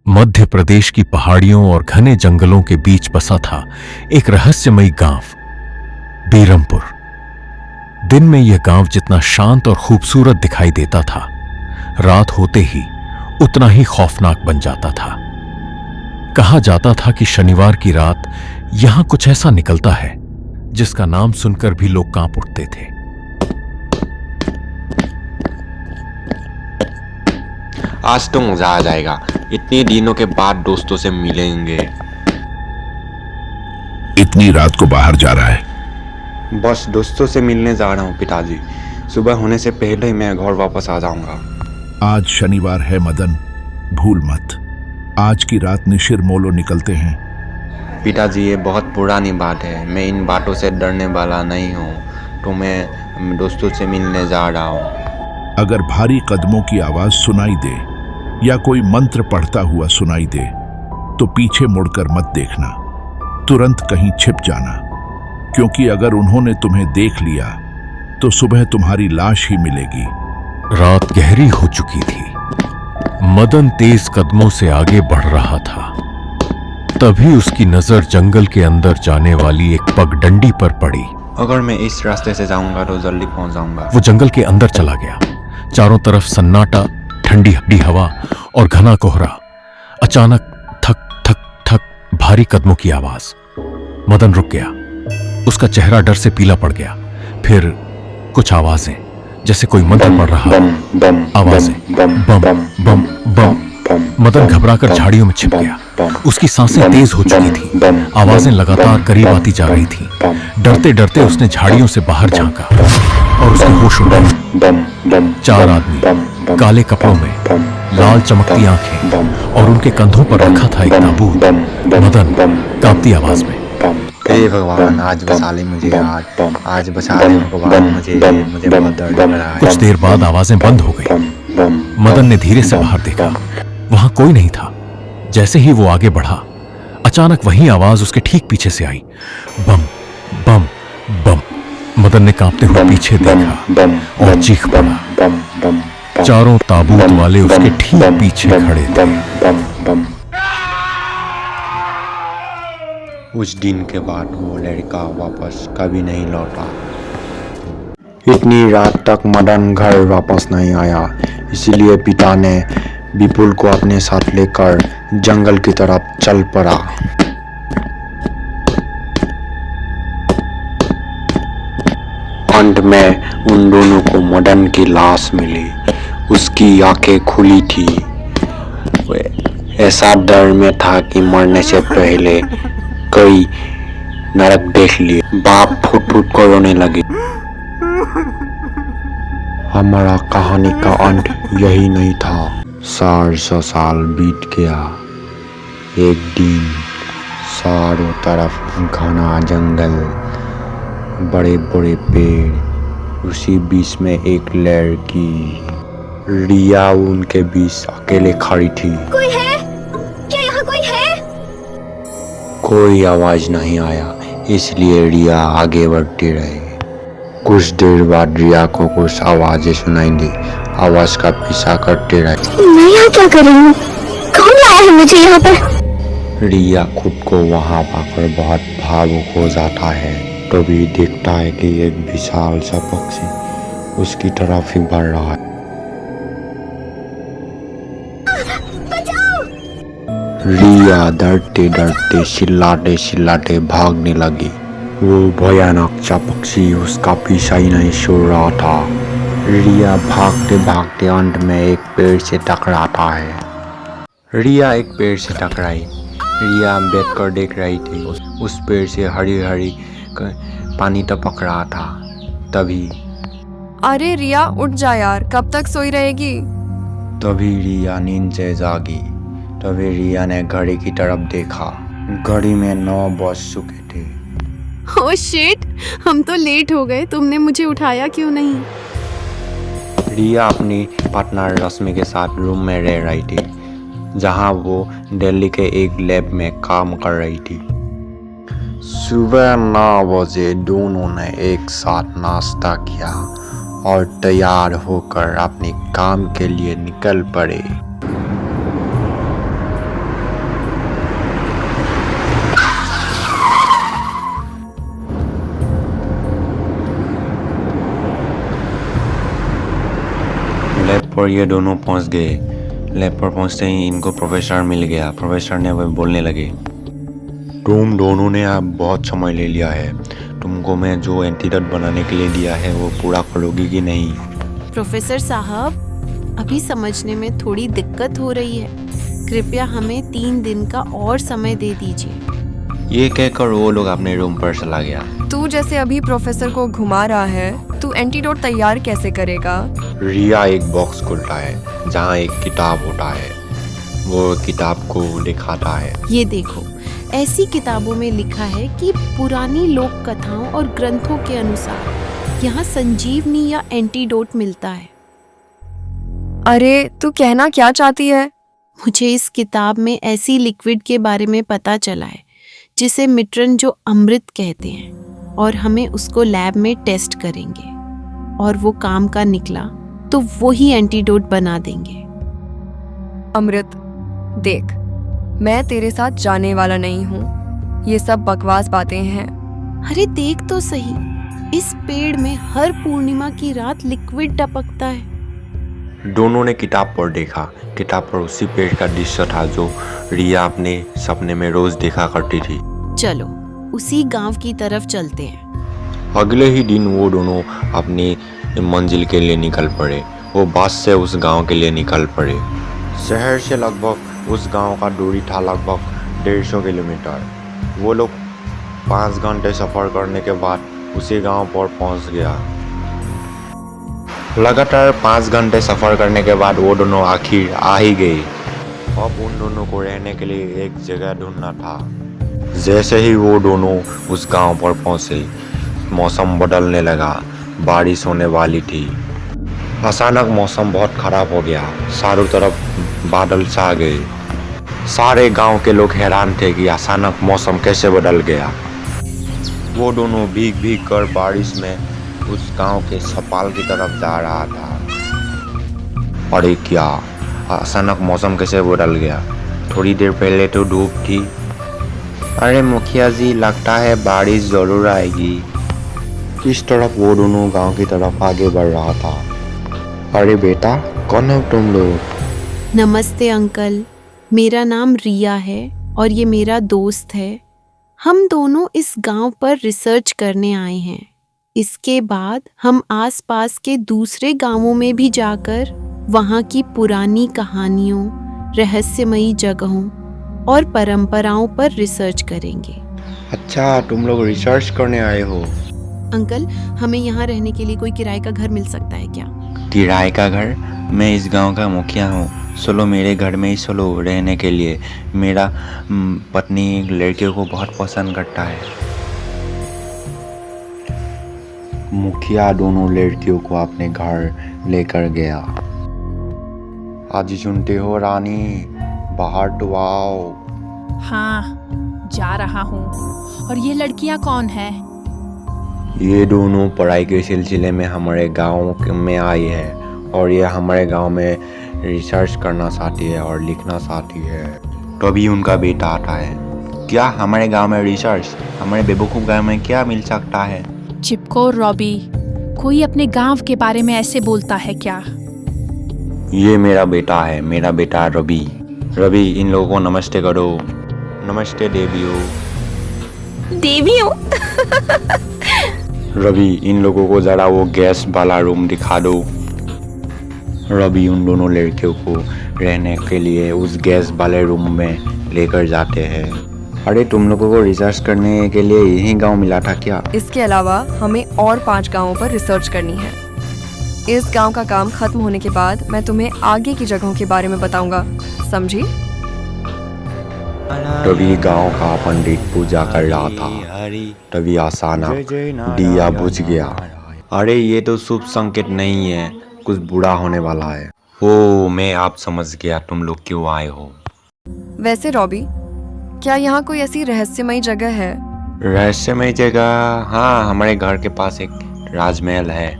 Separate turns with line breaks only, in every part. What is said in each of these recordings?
मध्य प्रदेश की पहाड़ियों और घने जंगलों के बीच बसा था एक रहस्यमयी गांव, बीरमपुर। दिन में यह गांव जितना शांत और खूबसूरत दिखाई देता था, रात होते ही उतना ही खौफनाक बन जाता था। कहा जाता था कि शनिवार की रात यहां कुछ ऐसा निकलता है जिसका नाम सुनकर भी लोग कांप उठते थे।
आज तो मजा आ जाएगा, इतने दिनों के बाद दोस्तों से मिलेंगे।
इतनी रात को बाहर जा रहा है?
बस दोस्तों से मिलने जा रहा हूँ पिताजी। सुबह होने से पहले ही मैं घर वापस आ जाऊंगा।
आज शनिवार है मदन, भूल मत। आज की रात निशिर मोलो निकलते हैं।
पिताजी, ये बहुत पुरानी बात है, मैं इन बातों से डरने वाला नहीं हूँ, तो मैं दोस्तों से मिलने जा रहा हूँ।
अगर भारी कदमों की आवाज सुनाई दे या कोई मंत्र पढ़ता हुआ सुनाई दे तो पीछे मुड़कर मत देखना, तुरंत कहीं छिप जाना, क्योंकि अगर उन्होंने तुम्हें देख लिया तो सुबह तुम्हारी लाश ही मिलेगी।
रात गहरी हो चुकी थी। मदन तेज कदमों से आगे बढ़ रहा था। तभी उसकी नजर जंगल के अंदर जाने वाली एक पगडंडी पर पड़ी।
अगर मैं इस रास्ते से जाऊंगा तो जल्दी पहुंच जाऊंगा।
वो जंगल के अंदर चला गया। चारों तरफ सन्नाटा, ठंडी हड्डी हवा और घना कोहरा। अचानक थक थक थक भारी कदमों की आवाज। मदन रुक गया। उसका चेहरा डर से पीला पड़ गया। फिर कुछ आवाजें, जैसे कोई मंत्र पढ़ रहा। आवाजें बम बम बम बम। मदन घबराकर झाड़ियों में छिप गया। उसकी सांसें तेज हो चुकी थी। आवाजें लगातार करीब आती जा रही थी। डरते डरते उसने झाड़ियों से बाहर झांका और उसके होश उड़ गए। चार आदमी काले कपड़ों में, लाल चमकती आंखें और उनके कंधों पर रखा था एक ताबूत। मदन कांपती आवाज में,
हे भगवान, आज बचा ले मुझे, आज बचा ले भगवान मुझे बहुत दर्द लग रहा है।
कुछ देर बाद आवाजें बंद हो गई। मदन ने धीरे से बाहर देखा। वहां कोई नहीं था। जैसे ही वो आगे बढ़ा, अचानक वही आवाज उसके ठीक पीछे से आई, बम बम बम। मदन ने कांपते हुए पीछे देखा और चीख पड़ा। चारों ताबूत वाले उसके ठीक पीछे खड़े थे।
उस दिन के बाद वो लड़का वापस कभी नहीं लौटा। इतनी रात तक मदन घर वापस नहीं आया, इसीलिए पिता ने विपुल को अपने साथ लेकर जंगल की तरफ चल पड़ा। अंत में उन दोनों को मदन की लाश मिली। उसकी आंखें खुली थी। ऐसा डर में था कि मरने से पहले कोई नरक देख लिए। बाप फुट फुट कर रोने लगे। हमारा कहानी का अंत यही नहीं था। 400 साल बीत गया। एक दिन चारों तरफ घना जंगल, बड़े बड़े पेड़, उसी बीच में एक लड़की, रिया, उनके बीच अकेले खड़ी थी।
कोई है? क्या यहाँ कोई है?
कोई आवाज नहीं आया, इसलिए रिया आगे बढ़ती रही। कुछ देर बाद रिया को कुछ आवाजें सुनाई दी। आवाज का पीछा करते रहे।
मैं यहाँ क्या कर रही हूँ? कौन लाया है मुझे यहाँ पर?
रिया खुद को वहां पाकर बहुत भावुक हो जाता है। तभी देखता है कि एक विशाल सा पक्षी उसकी तरफ ही बढ़ रहा है।
बचाओ!
रिया डरते डरते चिल्लाते चिल्लाते भागने लगी। वो भयानक सा पक्षी उसका पीछा ही नहीं छोड़ रहा था। रिया भागते भागते अंत में एक पेड़ से टकराता है। रिया एक पेड़ से टकराई। रिया बैठकर देख रही थी। उस पेड़ से हरी हरी पानी टपक रहा था। तभी
अरे रिया, उठ जा यार, कब तक सोई रहेगी?
तभी रिया नींद से जागी। तभी रिया ने घड़ी की तरफ देखा। घड़ी में 9 बज चुके थे।
ओह शिट, हम तो लेट हो गए। तुमने मुझे उठाया क्यों नहीं?
रिया अपनी पार्टनर रश्मि के साथ रूम में रह रही थी, जहां वो दिल्ली के एक लैब में काम कर रही थी। सुबह 9 बजे दोनों ने एक साथ नाश्ता किया और तैयार होकर अपने काम के लिए निकल पड़े। पर ये दोनों पहुंच गए। लैब पर पहुंचते ही इनको प्रोफेसर मिल गया। प्रोफेसर ने वह बोलने लगे, तुम दोनों ने अब बहुत समय ले लिया है। तुमको मैं जो एंटीडोट बनाने के लिए दिया है वो पूरा करोगी कि नहीं?
प्रोफेसर साहब, अभी समझने में थोड़ी दिक्कत हो रही है। कृपया हमें 3 दिन का और समय दे दीजिए।
ये कहकर वो लोग अपने रूम पर चला गया।
तू जैसे अभी प्रोफेसर को घुमा रहा है, तू एंटीडोट तैयार कैसे करेगा?
रिया एक बॉक्स खोलता है जहाँ एक किताब होता है। वो किताब को दिखाता है।
ये देखो, ऐसी किताबों में लिखा है कि पुरानी लोक कथाओं और ग्रंथों के अनुसार यहाँ संजीवनी या एंटीडोट मिलता है।
अरे तू कहना क्या चाहती है?
मुझे इस किताब में ऐसी लिक्विड के बारे में पता चला है जिसे मिट्रन जो अमृत कहते हैं, और हमें उसको लैब में टेस्ट करेंगे और वो काम का निकला तो वो ही एंटीडोट बना देंगे।
अमृत, देख, मैं तेरे साथ जाने वाला नहीं हूँ। ये सब बकवास बातें हैं।
अरे देख तो सही, इस पेड़ में हर पूर्णिमा की रात लिक्विड टपकता है।
दोनों ने किताब पर देखा। किताब पर उसी पेड़ का दृश्य था जो रिया अपने सपने में रोज देखा करती थी।
चलो उसी गांव की तरफ चलते हैं।
अगले ही दिन वो दोनों अपनी मंजिल के लिए निकल पड़े। वो बस से उस गांव के लिए निकल पड़े। शहर से लगभग उस गांव का दूरी था लगभग 150 किलोमीटर। वो लोग 5 घंटे सफ़र करने के बाद उसी गांव पर पहुंच गया। लगातार 5 घंटे सफ़र करने के बाद वो दोनों आखिर आ ही गए। अब उन दोनों को रहने के लिए एक जगह ढूंढना था। जैसे ही वो दोनों उस गांव पर पहुंचे, मौसम बदलने लगा। बारिश होने वाली थी। अचानक मौसम बहुत ख़राब हो गया। चारों तरफ बादल छा गए। सारे गांव के लोग हैरान थे कि अचानक मौसम कैसे बदल गया। वो दोनों भीग भीग कर बारिश में उस गांव के सपाल की तरफ जा रहा था। अरे क्या, अचानक मौसम कैसे बदल गया? थोड़ी देर पहले तो धूप थी। अरे मुखिया जी, लगता है बारिश जरूर आएगी। इस तरफ वो दोनों गांव की तरफ आगे बढ़ रहा था। अरे बेटा, कौन हो तुम लोग?
नमस्ते अंकल, मेरा नाम रिया है और ये मेरा दोस्त है। हम दोनों इस गांव पर रिसर्च करने आए हैं। इसके बाद हम आसपास के दूसरे गांवों में भी जाकर वहां की पुरानी कहानियों, रहस्यमयी जगहों और परंपराओं पर रिसर्च करेंगे।
अच्छा, तुम लोग रिसर्च करने आए हो?
अंकल, हमें यहाँ रहने के लिए कोई किराए का घर मिल सकता है क्या?
किराए का घर? मैं इस गांव का मुखिया हूँ। चलो मेरे घर में ही चलो रहने के लिए। मेरा पत्नी लड़कियों को बहुत पसंद करता है। मुखिया दोनों लड़कियों को अपने घर लेकर गया। आज सुनते हो रानी, बाहर तो आओ।
हाँ, जा रहा हूँ। और ये लड़कियाँ कौन है?
ये दोनों पढ़ाई के सिलसिले में हमारे गांव में आई है और ये हमारे गांव में रिसर्च करना चाहती है और लिखना चाहती है। तभी उनका बेटा आता है। क्या हमारे गांव में रिसर्च? हमारे बेवकूफ़ गांव में क्या मिल सकता है?
चिपको रॉबी, कोई अपने गांव के बारे में ऐसे बोलता है क्या?
ये मेरा बेटा है, मेरा बेटा रवि। रवि, इन लोगों को नमस्ते करो। नमस्ते देवियों।
देवियों?
रवि, इन लोगों को ज़रा वो गैस वाला रूम दिखा दो। रवि उन दोनों लड़कियों को रहने के लिए उस गैस वाले रूम में लेकर जाते हैं। अरे तुम लोगों को रिसर्च करने के लिए यही गांव मिला था क्या?
इसके अलावा हमें और 5 गांवों पर रिसर्च करनी है। इस गांव का काम खत्म होने के बाद मैं तुम्हें आगे की जगहों के बारे में बताऊंगा, समझी?
तभी गांव का पंडित पूजा कर रहा था। तभी अचानक दिया बुझ गया। अरे ये तो शुभ संकेत नहीं है, कुछ बुरा होने वाला है। ओ, मैं आप समझ गया तुम लोग क्यों आए हो।
वैसे रॉबी, क्या यहाँ कोई ऐसी रहस्यमयी जगह है?
रहस्यमय जगह? हाँ, हमारे घर के पास एक राजमहल है।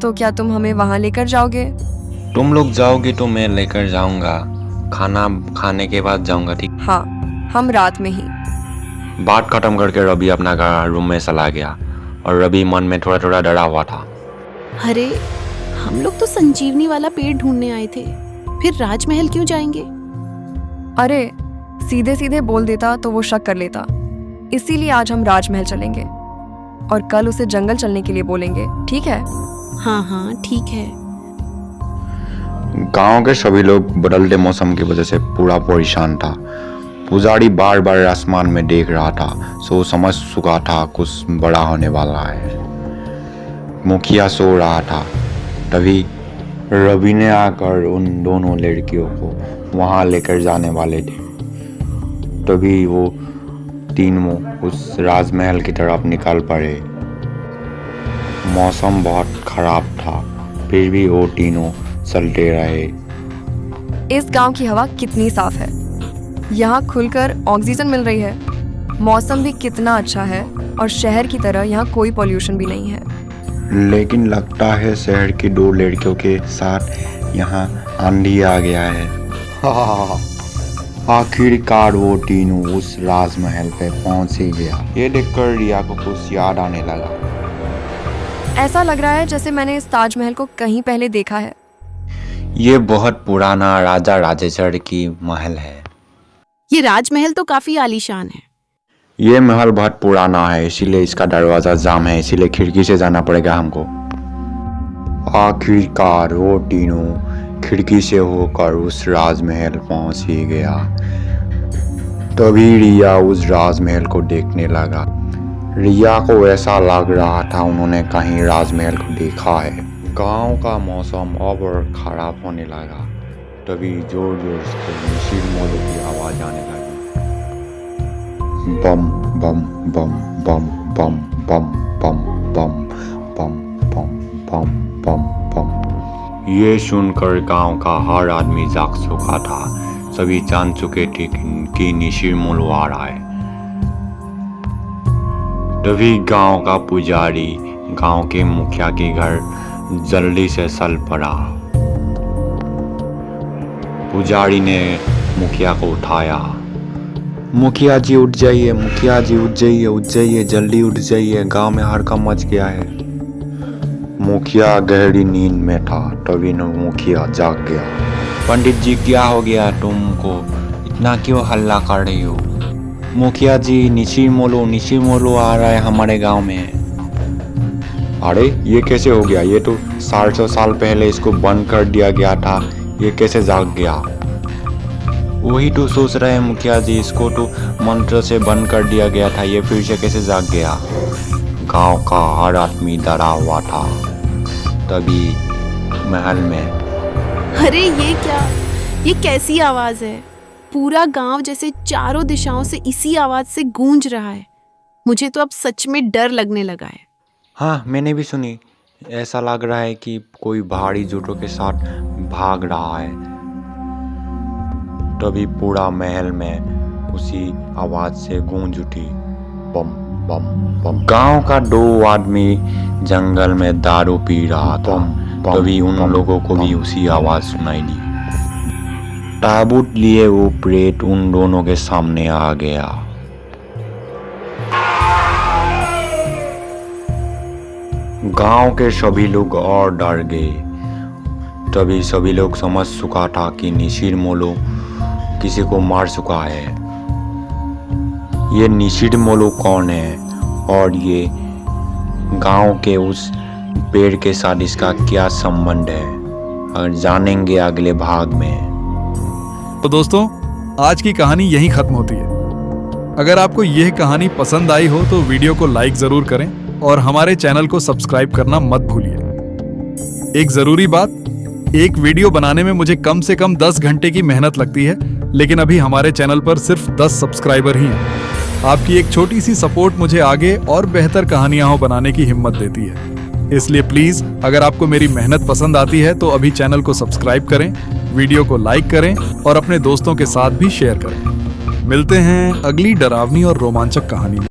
तो क्या तुम हमें वहाँ लेकर जाओगे?
तुम लोग जाओगे तो मैं लेकर जाऊंगा। खाना खाने के बाद जाऊंगा, ठीक?
हाँ, हम रात में ही।
बात खत्म करके रवि अपना रूम में चला गया और रवि मन में थोड़ा थोड़ा डरा हुआ था।
अरे हम लोग तो संजीवनी वाला पेड़ ढूंढने आए थे, फिर राजमहल क्यों जाएंगे?
अरे सीधे सीधे बोल देता तो वो शक कर लेता, इसीलिए आज हम राजमहल चलेंगे और कल उसे जंगल चलने के लिए बोलेंगे, ठीक है?
हाँ हाँ ठीक है।
गांव के सभी लोग बदलते मौसम की वजह से पूरा परेशान था। पुजारी बार बार आसमान में देख रहा था, सो समझ चुका था कुछ बड़ा होने वाला है। मुखिया सो रहा था, तभी रवि ने आकर उन दोनों लड़कियों को वहां लेकर जाने वाले थे। तभी वो तीनों उस राजमहल की तरफ निकल पड़े। मौसम बहुत खराब था, फिर भी वो तीनों चलते रहे।
इस गांव की हवा कितनी साफ है, यहाँ खुलकर ऑक्सीजन मिल रही है, मौसम भी कितना अच्छा है और शहर की तरह यहाँ कोई पॉल्यूशन भी नहीं है।
लेकिन लगता है शहर की दो लड़कियों के साथ यहाँ आंधी आ गया है। आखिरकार वो तीनों उस राजमहल पे पहुंच ही गया। ये देखकर रिया को कुछ याद आने लगा।
ऐसा लग रहा है जैसे मैंने इस ताजमहल को कहीं पहले देखा है।
ये बहुत पुराना राजा राजेश्वर की महल है।
ये राजमहल तो काफी आलीशान है।
ये महल बहुत पुराना है, इसीलिए इसका दरवाजा जाम है, इसीलिए खिड़की से जाना पड़ेगा हमको। आखिरकार वो तीनों खिड़की से होकर उस राजमहल पहुंच ही गया। तभी रिया उस राजमहल को देखने लगा। रिया को ऐसा लग रहा था उन्होंने कहीं राजमहल को देखा है। गांव का मौसम अब और खराब होने लगा। तभी जोर जोर से निशीर मोलों की आवाज आने लगी। बम बम बम बम बम बम बम बम बम बम बम बम बम। ये सुनकर गांव का हर आदमी जाग चुका था। सभी जान चुके थे कि निशीर मोलो आ रहा है। तभी गांव का पुजारी गांव के मुखिया के घर जल्दी से चल पड़ा। पुजारी ने मुखिया को उठाया। मुखिया जी उठ जाइए, मुखिया जी उठ जाइए, उठ जाइए, जल्दी उठ जाइए, गांव में हड़कंप मच गया है। मुखिया गहरी नींद में था, तभी न मुखिया जाग गया। पंडित जी क्या हो गया तुमको, इतना क्यों हल्ला कर रही हो? मुखिया जी निशीर मोलो आ रहा है हमारे गांव में। अरे ये कैसे हो गया? ये तो 400 साल पहले इसको बंद कर दिया गया था, ये कैसे जाग गया? वही तो सोच रहे हैं मुखिया जी, इसको तो मंत्र से बंद कर दिया गया था, ये फिर से कैसे जाग गया? गांव का हर आदमी डरा हुआ था। तभी महल में
अरे ये क्या, ये कैसी आवाज है? पूरा गांव जैसे चारों दिशाओं से इसी आवाज से गूंज रहा है। मुझे तो अब सच में डर लगने लगा है।
हाँ मैंने भी सुनी। ऐसा लग रहा है कि कोई भारी जुटों के साथ भाग रहा है। तभी पूरा महल में उसी आवाज से गूंज उठी, बम बम बम। गांव का 2 आदमी जंगल में दारू पी रहा था। तभी उन लोगों को भी उसी आवाज सुनाई दी। ताबूत लिए वो प्रेत उन दोनों के सामने आ गया। गांव के सभी लोग और डर गए। तभी सभी लोग समझ चुका था कि निशीर मोलो किसी को मार चुका है। ये निशीर मोलो कौन है और ये गांव के उस पेड़ के साथ इसका क्या संबंध है, और जानेंगे अगले भाग में।
तो दोस्तों, आज की कहानी यहीं खत्म होती है। अगर आपको यह कहानी पसंद आई हो तो वीडियो को लाइक जरूर करें और हमारे चैनल को सब्सक्राइब करना मत भूलिए। एक जरूरी बात, एक वीडियो बनाने में मुझे कम से कम 10 घंटे की मेहनत लगती है, लेकिन अभी हमारे चैनल पर सिर्फ 10 सब्सक्राइबर ही हैं। आपकी एक छोटी सी सपोर्ट मुझे आगे और बेहतर कहानियां बनाने की हिम्मत देती है। इसलिए प्लीज, अगर आपको मेरी मेहनत पसंद आती है तो अभी चैनल को सब्सक्राइब करें, वीडियो को लाइक करें और अपने दोस्तों के साथ भी शेयर करें। मिलते हैं अगली डरावनी और रोमांचक कहानी में।